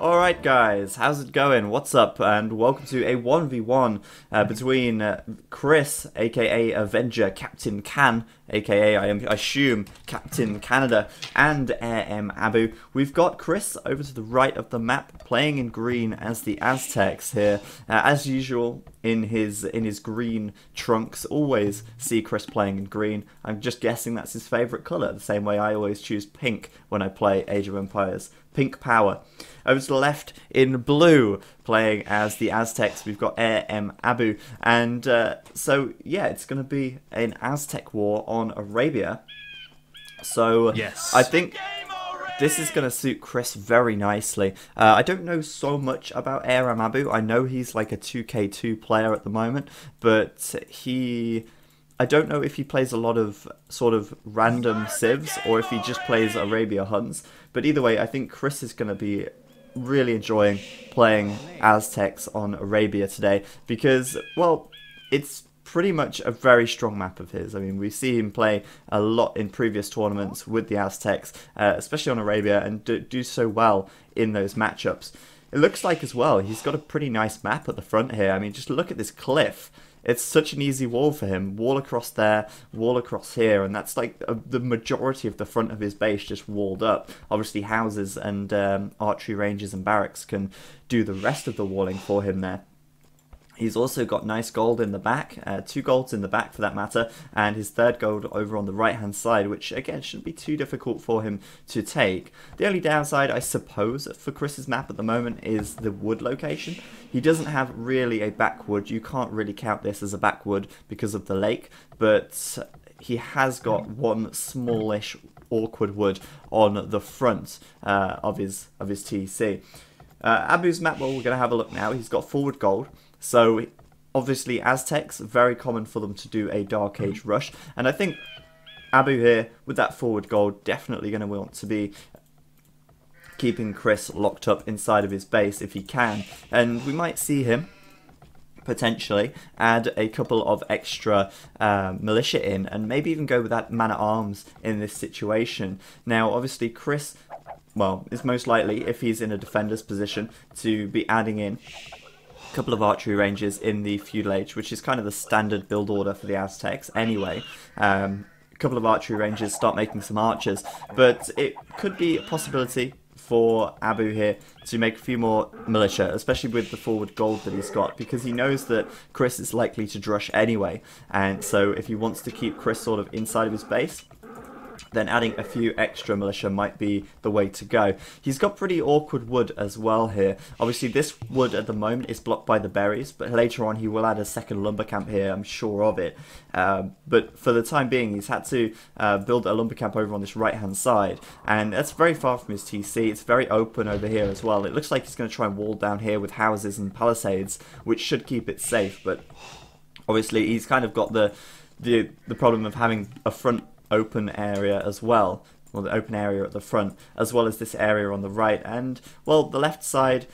Alright guys, how's it going? What's up? And welcome to a 1v1 between Chris, aka Avenger, Captain Can, aka I assume Captain Canada, and Abu. We've got Chris over to the right of the map, playing in green as the Aztecs here. As usual, in his green trunks. Always see Chris playing in green. I'm just guessing that's his favourite colour, the same way I always choose pink when I play Age of Empires. Pink power. Over to the left in blue, playing as the Aztecs, we've got Abu. And so, yeah, it's going to be an Aztec war on Arabia. So, yes. I think this is going to suit Chris very nicely. I don't know so much about Abu. I know he's like a 2K2 player at the moment, but I don't know if he plays a lot of sort of random civs or if he just plays Arabia hunts. But either way, I think Chris is going to be really enjoying playing Aztecs on Arabia today because, well, it's pretty much a very strong map of his. I mean, we see him play a lot in previous tournaments with the Aztecs, especially on Arabia, and do so well in those matchups. It looks like as well, he's got a pretty nice map at the front here. I mean, just look at this cliff. It's such an easy wall for him. Wall across there, wall across here, and that's like the majority of the front of his base just walled up. Obviously, houses and archery ranges and barracks can do the rest of the walling for him there. He's also got nice gold in the back, 2 golds in the back for that matter, and his 3rd gold over on the right hand side, which again shouldn't be too difficult for him to take. The only downside, I suppose, for Chris's map at the moment is the wood location. He doesn't have really a backwood. You can't really count this as a backwood because of the lake, but he has got one smallish awkward wood on the front of his TC. Abu's map, well, we're going to have a look now. He's got forward gold. So, obviously, Aztecs, very common for them to do a Dark Age rush. And I think Abu here, with that forward gold, definitely going to want to be keeping Chris locked up inside of his base if he can. And we might see him potentially add a couple of extra militia in, and maybe even go with that man-at-arms in this situation. Now, obviously, Chris, well, is most likely, if he's in a defender's position, to be adding in couple of archery ranges in the feudal age, which is kind of the standard build order for the Aztecs anyway. A couple of archery ranges, start making some archers, but it could be a possibility for Abu here to make a few more militia, especially with the forward gold that he's got, because he knows that Chris is likely to drush anyway, and so if he wants to keep Chris sort of inside of his base, then adding a few extra militia might be the way to go. He's got pretty awkward wood as well here. Obviously, this wood at the moment is blocked by the berries, but later on he will add a second lumber camp here, I'm sure of it. But for the time being, he's had to build a lumber camp over on this right-hand side, and that's very far from his TC. It's very open over here as well. It looks like he's going to try and wall down here with houses and palisades, which should keep it safe, but obviously he's kind of got the problem of having a front open area as well, well, the open area at the front, as well as this area on the right, and, well, the left side,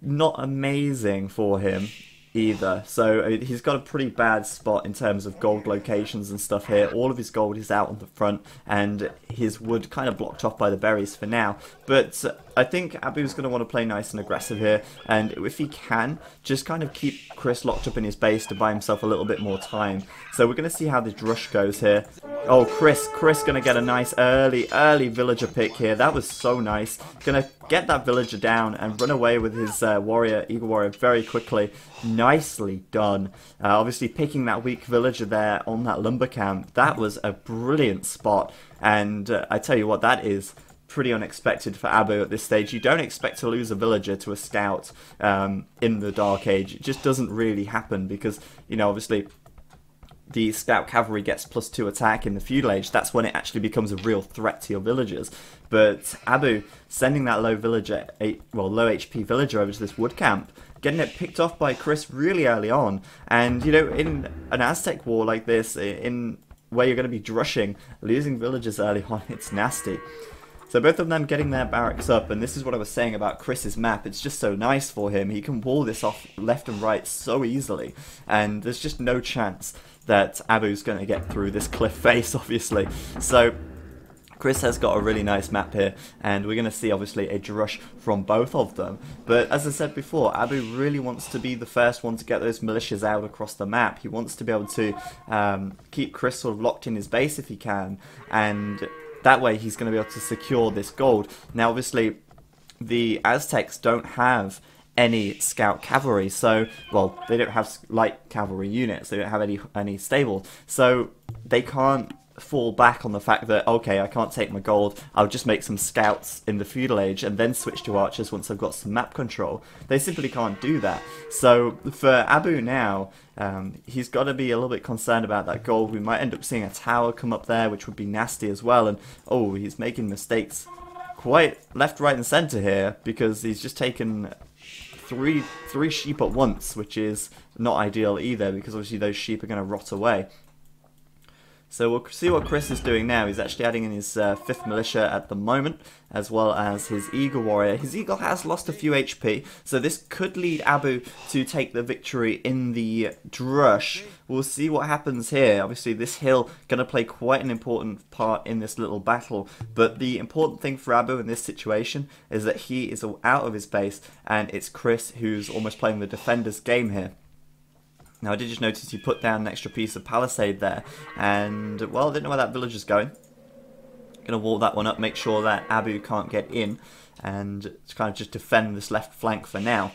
not amazing for him either. So he's got a pretty bad spot in terms of gold locations and stuff here. All of his gold is out on the front, and his wood kind of blocked off by the berries for now. But I think Abu's going to want to play nice and aggressive here, and if he can, just kind of keep Chris locked up in his base to buy himself a little bit more time. So we're going to see how this rush goes here. Oh, Chris going to get a nice early villager pick here. That was so nice. Going to get that villager down and run away with his Eagle Warrior very quickly. Nicely done. Obviously picking that weak villager there on that lumber camp. That was a brilliant spot. And I tell you what, that is pretty unexpected for Abu at this stage. You don't expect to lose a villager to a scout in the Dark Age. It just doesn't really happen because, you know, obviously the scout cavalry gets +2 attack in the feudal age. That's when it actually becomes a real threat to your villagers. But Abu sending that low HP villager over to this wood camp, getting it picked off by Chris really early on. And, you know, in an Aztec war like this, in where you're going to be drushing, losing villagers early on, it's nasty. So both of them getting their barracks up, and this is what I was saying about Chris's map. It's just so nice for him. He can wall this off left and right so easily, and there's just no chance that Abu's going to get through this cliff face, obviously. So Chris has got a really nice map here, and we're going to see obviously a drush from both of them. But as I said before, Abu really wants to be the first one to get those militias out across the map. He wants to be able to keep Chris sort of locked in his base if he can, and that way he's going to be able to secure this gold. Now obviously the Aztecs don't have any scout cavalry, so, well, they don't have light cavalry units, they don't have any stables, so they can't fall back on the fact that, okay, I can't take my gold, I'll just make some scouts in the feudal age and then switch to archers once I've got some map control. They simply can't do that. So for Abu now, he's got to be a little bit concerned about that gold. We might end up seeing a tower come up there, which would be nasty as well, and oh, he's making mistakes quite left, right and centre here, because he's just taken three sheep at once, which is not ideal either, because obviously those sheep are going to rot away. So we'll see what Chris is doing now. He's actually adding in his 5th militia at the moment, as well as his Eagle warrior. His Eagle has lost a few HP, so this could lead Abu to take the victory in the drush. We'll see what happens here. Obviously this hill going to play quite an important part in this little battle, but the important thing for Abu in this situation is that he is out of his base, and it's Chris who's almost playing the defender's game here. Now I did just notice he put down an extra piece of palisade there, and, well, I didn't know where that villager's going. Gonna wall that one up, make sure that Abu can't get in, and kind of just defend this left flank for now.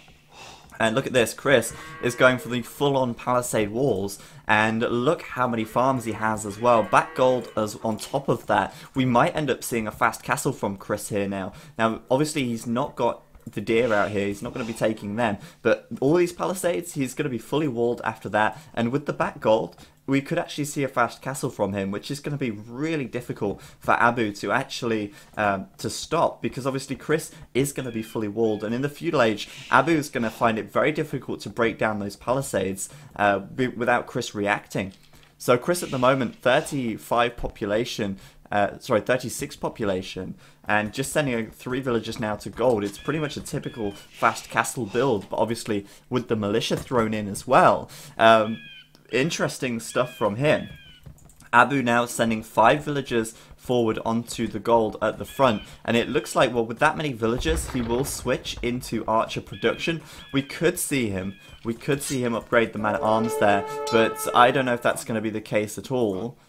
And look at this, Chris is going for the full-on palisade walls, and look how many farms he has as well. Back gold as on top of that. We might end up seeing a fast castle from Chris here now. Now, obviously he's not got the deer out here, he's not going to be taking them, but all these palisades, he's going to be fully walled after that, and with the back gold, we could actually see a fast castle from him, which is going to be really difficult for Abu to actually to stop, because obviously Chris is going to be fully walled, and in the feudal age, Abu is going to find it very difficult to break down those palisades without Chris reacting. So Chris at the moment, 35 population, 36 population, and just sending 3 villagers now to gold. It's pretty much a typical fast castle build, but obviously with the militia thrown in as well. Interesting stuff from him. Abu now sending 5 villagers forward onto the gold at the front, and it looks like, well, with that many villagers, he will switch into archer production. We could see him upgrade the man-at-arms there, but I don't know if that's going to be the case at all.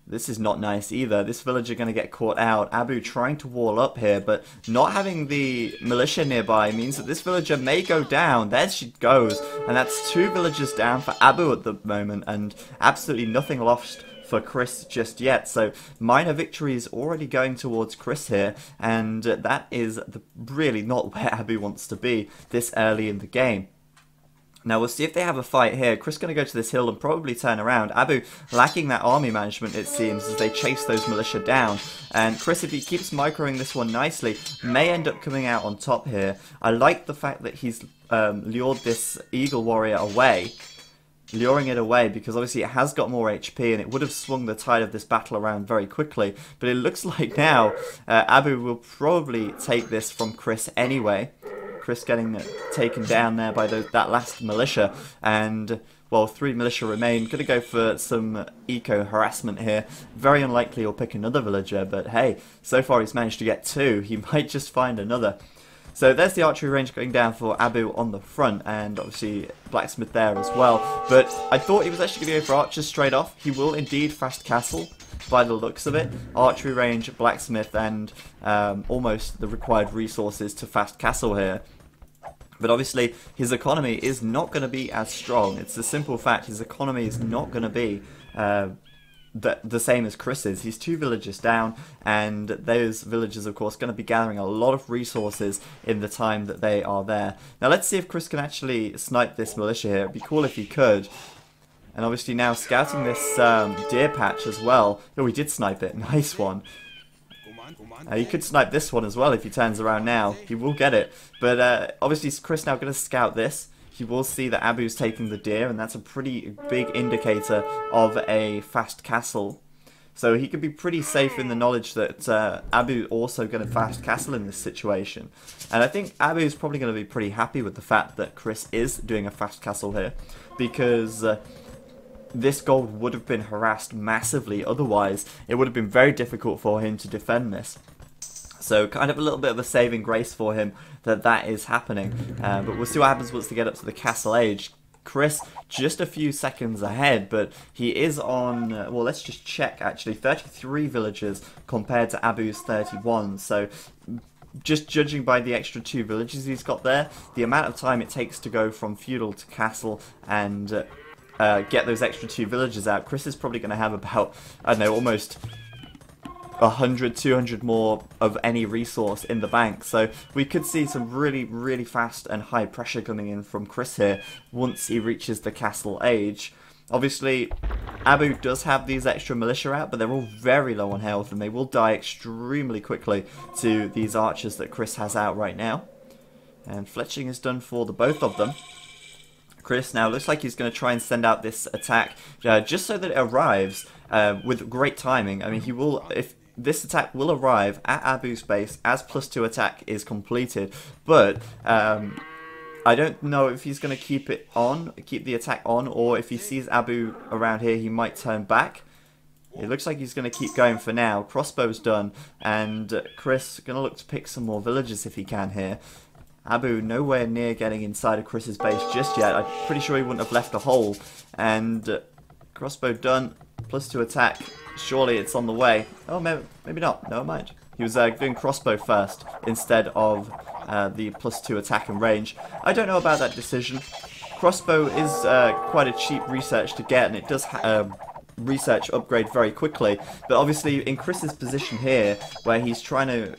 This is not nice either. This villager going to get caught out. Abu trying to wall up here, but not having the militia nearby means that this villager may go down. There she goes. And that's 2 villagers down for Abu at the moment, and absolutely nothing lost for Chris just yet. So minor victories already going towards Chris here, and that is really not where Abu wants to be this early in the game. Now we'll see if they have a fight here. Chris going to go to this hill and probably turn around. Abu lacking that army management, it seems, as they chase those militia down. And Chris, if he keeps microing this one nicely, may end up coming out on top here. I like the fact that he's lured this Eagle warrior away. Luring it away, because obviously it has got more HP and it would have swung the tide of this battle around very quickly. But it looks like now Abu will probably take this from Chris anyway. Chris getting taken down there by that last militia, and, well, 3 militia remain. Gonna go for some eco-harassment here. Very unlikely he'll pick another villager, but hey, so far he's managed to get 2. He might just find another. So there's the archery range going down for Abu on the front, and obviously blacksmith there as well. But I thought he was actually going to go for archers straight off. He will indeed fast castle by the looks of it. Archery range, blacksmith, and almost the required resources to fast castle here. But obviously his economy is not going to be as strong. It's a simple fact. His economy is not going to be the same as Chris's. He's 2 villagers down, and those villagers, of course, going to be gathering a lot of resources in the time that they are there. Now let's see if Chris can actually snipe this militia here. It'd be cool if he could. And obviously now scouting this deer patch as well. Oh, he did snipe it. Nice one. He could snipe this one as well if he turns around now. He will get it. But obviously Chris now going to scout this. He will see that Abu's taking the deer, and that's a pretty big indicator of a fast castle. So he could be pretty safe in the knowledge that Abu also going to fast castle in this situation. And I think Abu is probably going to be pretty happy with the fact that Chris is doing a fast castle here, because this gold would have been harassed massively. Otherwise, it would have been very difficult for him to defend this. So kind of a little bit of a saving grace for him that is happening. But we'll see what happens once they get up to the castle age. Chris just a few seconds ahead, but he is on, well, let's just check actually, 33 villagers compared to Abu's 31. So just judging by the extra 2 villages he's got there, the amount of time it takes to go from feudal to castle and get those extra 2 villages out, Chris is probably going to have about, I don't know, almost 100, 200 more of any resource in the bank. So we could see some really fast and high pressure coming in from Chris here once he reaches the castle age. Obviously, Abu does have these extra militia out, but they're all very low on health and they will die extremely quickly to these archers that Chris has out right now. And fletching is done for the both of them. Chris now looks like he's going to try and send out this attack just so that it arrives with great timing. I mean, he will, if this attack will arrive at Abu's base as +2 attack is completed, but I don't know if he's going to keep the attack on, or if he sees Abu around here, he might turn back. It looks like he's going to keep going for now. Crossbow's done, and Chris going to look to pick some more villagers if he can here. Abu nowhere near getting inside of Chris's base just yet. I'm pretty sure he wouldn't have left a hole. And crossbow done, +2 attack. Surely it's on the way. Oh, maybe not. Never mind. He was doing crossbow first instead of the +2 attack and range. I don't know about that decision. Crossbow is quite a cheap research to get, and it does research upgrade very quickly. But obviously, in Chris's position here, where he's trying to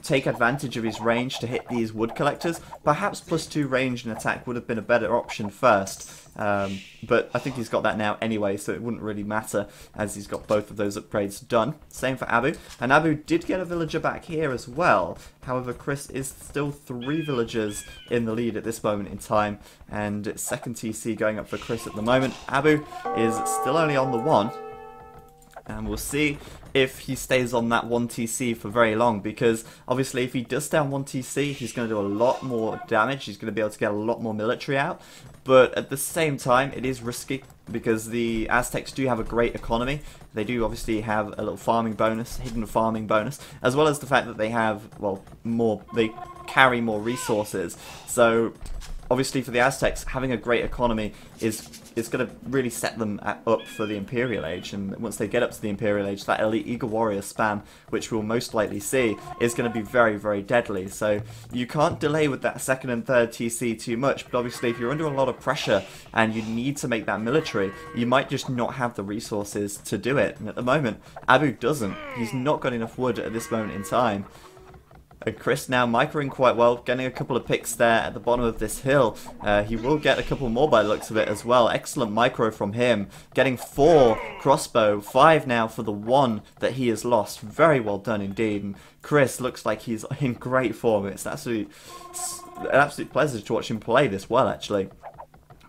take advantage of his range to hit these wood collectors, perhaps +2 range and attack would have been a better option first. But I think he's got that now anyway, so it wouldn't really matter as he's got both of those upgrades done. Same for Abu. And Abu did get a villager back here as well. However, Chris is still 3 villagers in the lead at this moment in time. And second TC going up for Chris at the moment. Abu is still only on the 1. And we'll see if he stays on that 1 TC for very long, because obviously if he does stay on 1 TC, he's going to do a lot more damage. He's going to be able to get a lot more military out. But at the same time, it is risky because the Aztecs do have a great economy. They do obviously have a little farming bonus, hidden farming bonus, as well as the fact that they have, well, they carry more resources. So obviously for the Aztecs, having a great economy is going to really set them up for the Imperial Age, and once they get up to the Imperial Age, that elite Eagle Warrior spam, which we'll most likely see, is going to be very deadly. So you can't delay with that 2nd and 3rd TC too much, but obviously if you're under a lot of pressure and you need to make that military, you might just not have the resources to do it. And at the moment, Abu doesn't. He's not got enough wood at this moment in time. And Chris now microing quite well, getting a couple of picks there at the bottom of this hill. He will get a couple more by the looks of it as well. Excellent micro from him. Getting 4 crossbow, 5 now for the 1 that he has lost. Very well done indeed. And Chris looks like he's in great form. It's an absolute pleasure to watch him play this well, actually.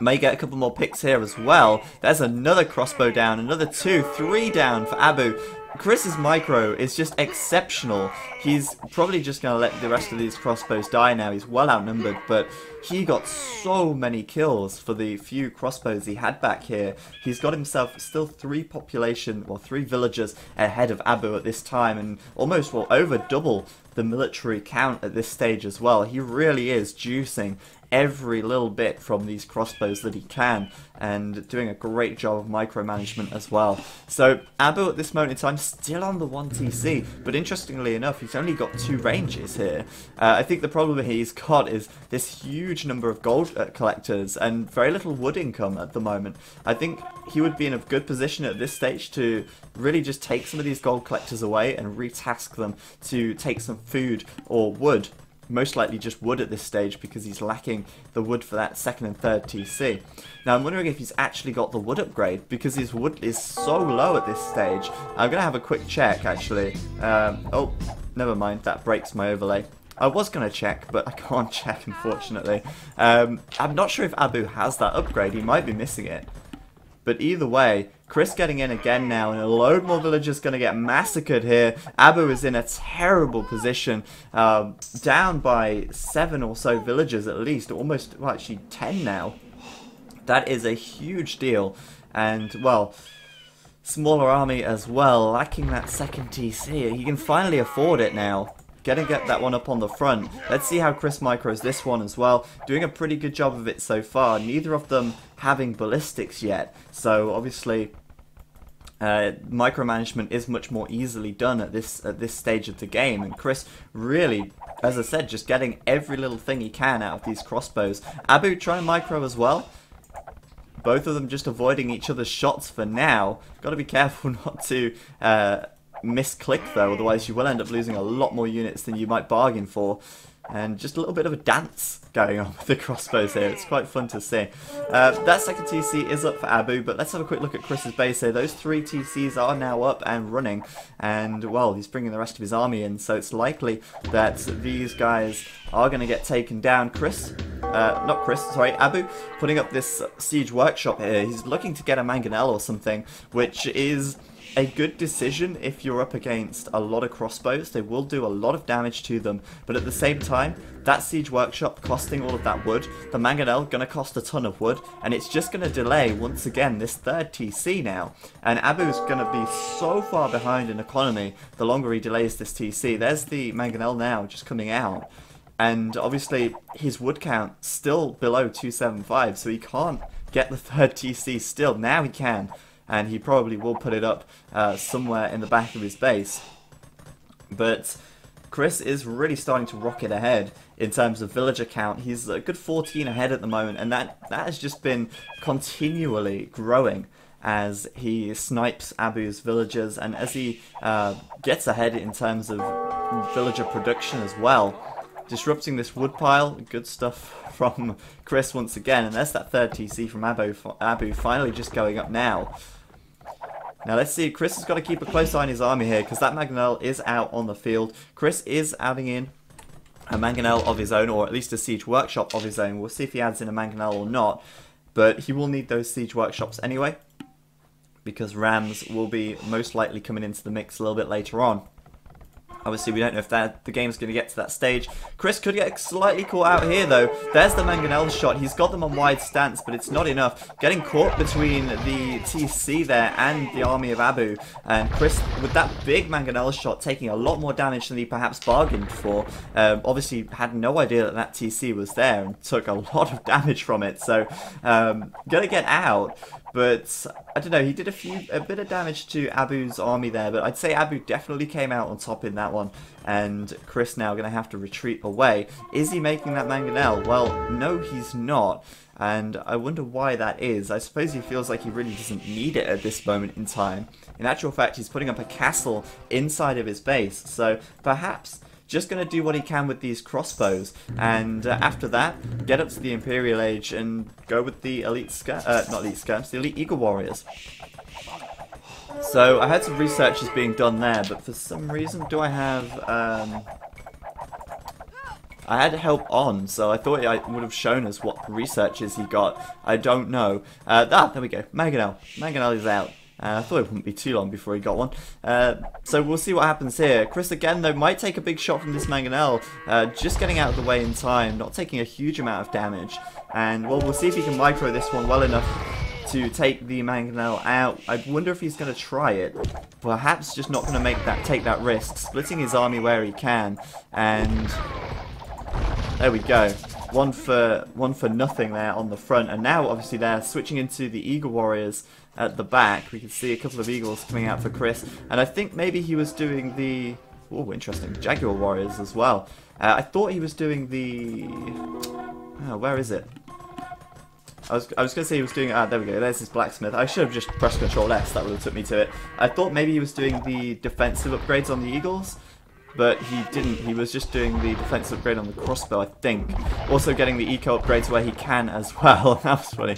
May get a couple more picks here as well. There's another crossbow down, another 2, 3 down for Abu. Chris's micro is just exceptional. He's probably just going to let the rest of these crossbows die now. He's well outnumbered, but he got so many kills for the few crossbows he had back here. He's got himself still 3 villagers ahead of Abu at this time, and almost, well, over double the military count at this stage as well. He really is juicing every little bit from these crossbows that he can, and doing a great job of micromanagement as well. So Abu at this moment in time still on the 1 TC, but interestingly enough, he's only got 2 ranges here. I think the problem he's got is this huge number of gold collectors and very little wood income at the moment. I think he would be in a good position at this stage to really just take some of these gold collectors away and retask them to take some food or wood. Most likely just wood at this stage, because he's lacking the wood for that 2nd and 3rd TC. Now I'm wondering if he's actually got the wood upgrade, because his wood is so low at this stage. I'm going to have a quick check actually. Oh, never mind, that breaks my overlay. I was going to check, but I can't check unfortunately. I'm not sure if Abu has that upgrade, he might be missing it. But either way, Chris getting in again now, and a load more villagers going to get massacred here. Abu is in a terrible position, down by 7 or so villagers at least, almost, well, actually 10 now. That is a huge deal. and, well, smaller army as well, lacking that second TC. He can finally afford it now. Gonna get that one up on the front. Let's see how Chris micros this one as well. Doing a pretty good job of it so far. Neither of them having ballistics yet. So obviously micromanagement is much more easily done at this stage of the game. And Chris really, as I said, just getting every little thing he can out of these crossbows. Abu trying micro as well. Both of them just avoiding each other's shots for now. Got to be careful not to misclick though, otherwise you will end up losing a lot more units than you might bargain for. And just a little bit of a dance going on with the crossbows here. It's quite fun to see. That second TC is up for Abu, but let's have a quick look at Chris's base here. Those 3 TCs are now up and running, and well, he's bringing the rest of his army in, so it's likely that these guys are going to get taken down. Abu, putting up this siege workshop here. He's looking to get a mangonel or something, which is a good decision if you're up against a lot of crossbows. They will do a lot of damage to them, but at the same time, that siege workshop costing all of that wood, the mangonel gonna cost a ton of wood, and it's just gonna delay once again this third TC now. And Abu's gonna be so far behind in economy the longer he delays this TC. There's the mangonel now just coming out, and obviously his wood count still below 275, so he can't get the third TC still. Now he can, and he probably will put it up somewhere in the back of his base. But Chris is really starting to rocket ahead in terms of villager count. He's a good 14 ahead at the moment, and that has just been continually growing as he snipes Abu's villagers, and as he gets ahead in terms of villager production as well. Disrupting this wood pile, good stuff from Chris once again, and there's that third TC from Abu finally just going up now. Now let's see, Chris has got to keep a close eye on his army here, because that mangonel is out on the field. Chris is adding in a mangonel of his own, or at least a siege workshop of his own. We'll see if he adds in a mangonel or not, but he will need those siege workshops anyway, because rams will be most likely coming into the mix a little bit later on. Obviously, we don't know if the game's going to get to that stage. Chris could get slightly caught out here, though. There's the mangonel shot. He's got them on wide stance, but it's not enough. Getting caught between the TC there and the army of Abu. And Chris, with that big mangonel shot, taking a lot more damage than he perhaps bargained for. Obviously, had no idea that that TC was there and took a lot of damage from it. So, gonna get out. But, I don't know, he did a bit of damage to Abu's army there, but I'd say Abu definitely came out on top in that one, and Chris now going to have to retreat away. Is he making that mangonel? Well, no, he's not, and I wonder why that is. I suppose he feels like he really doesn't need it at this moment in time. In actual fact, he's putting up a castle inside of his base, so perhaps just going to do what he can with these crossbows, and after that, get up to the Imperial Age and go with the elite the elite Eagle Warriors. So I had some researches being done there, but for some reason, do I have I had help on, so I thought I would have shown us what researches he got. I don't know. There we go. Mangonel. Mangonel is out. I thought it wouldn't be too long before he got one. So we'll see what happens here. Chris again though might take a big shot from this mangonel, just getting out of the way in time, not taking a huge amount of damage. And well, we'll see if he can micro this one well enough to take the mangonel out. I wonder if he's going to try it. Perhaps just not going to take that risk, splitting his army where he can. And there we go. One for nothing there on the front. And now obviously they're switching into the Eagle Warriors at the back. We can see a couple of eagles coming out for Chris, and I think maybe he was doing the interesting Jaguar Warriors as well. I thought he was doing the where is it? I was going to say he was doing there we go, there's his blacksmith. I should have just pressed Ctrl S, that would have took me to it. I thought maybe he was doing the defensive upgrades on the eagles, but he didn't. He was just doing the defensive upgrade on the crossbow, I think. Also getting the eco upgrades where he can as well. That was funny.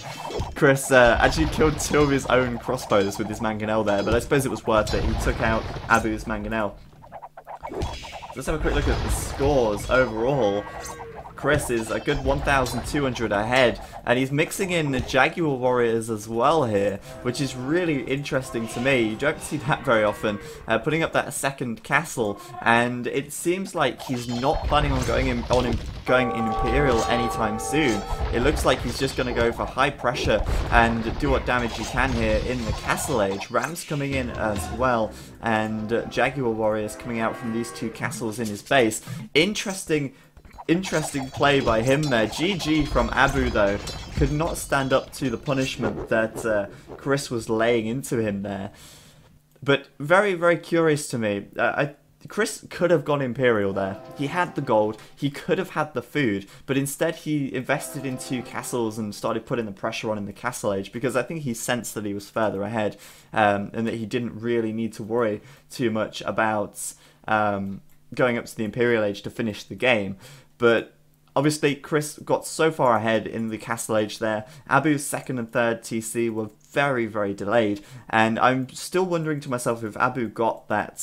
Chris actually killed 2 of his own crossbows with his mangonel there, but I suppose it was worth it. He took out Abu's mangonel. Let's have a quick look at the scores overall. Chris is a good 1,200 ahead, and he's mixing in the Jaguar Warriors as well here, which is really interesting to me. You don't see that very often, putting up that second castle, and it seems like he's not planning on going in Imperial anytime soon. It looks like he's just going to go for high pressure and do what damage he can here in the Castle Age. Rams coming in as well, and Jaguar Warriors coming out from these two castles in his base. Interesting play by him there. GG from Abu, though. Could not stand up to the punishment that Chris was laying into him there. But very, very curious to me. Chris could have gone Imperial there. He had the gold, he could have had the food, but instead he invested in two castles and started putting the pressure on in the Castle Age, because I think he sensed that he was further ahead, and that he didn't really need to worry too much about going up to the Imperial Age to finish the game. But obviously Chris got so far ahead in the Castle Age there. Abu's second and third TC were very, very delayed, and I'm still wondering to myself if Abu got that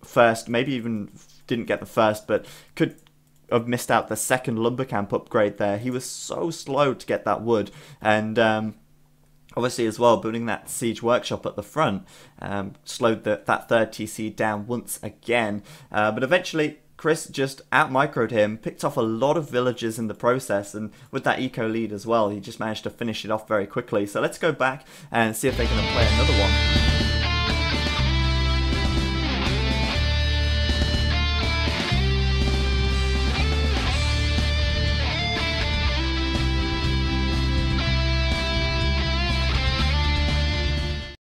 first, maybe even didn't get the first, but could have missed out the second lumber camp upgrade there. He was so slow to get that wood, and obviously as well building that siege workshop at the front slowed that third TC down once again. But eventually Chris just out-microed him, picked off a lot of villagers in the process, and with that eco lead as well, he just managed to finish it off very quickly. So let's go back and see if they can play another one.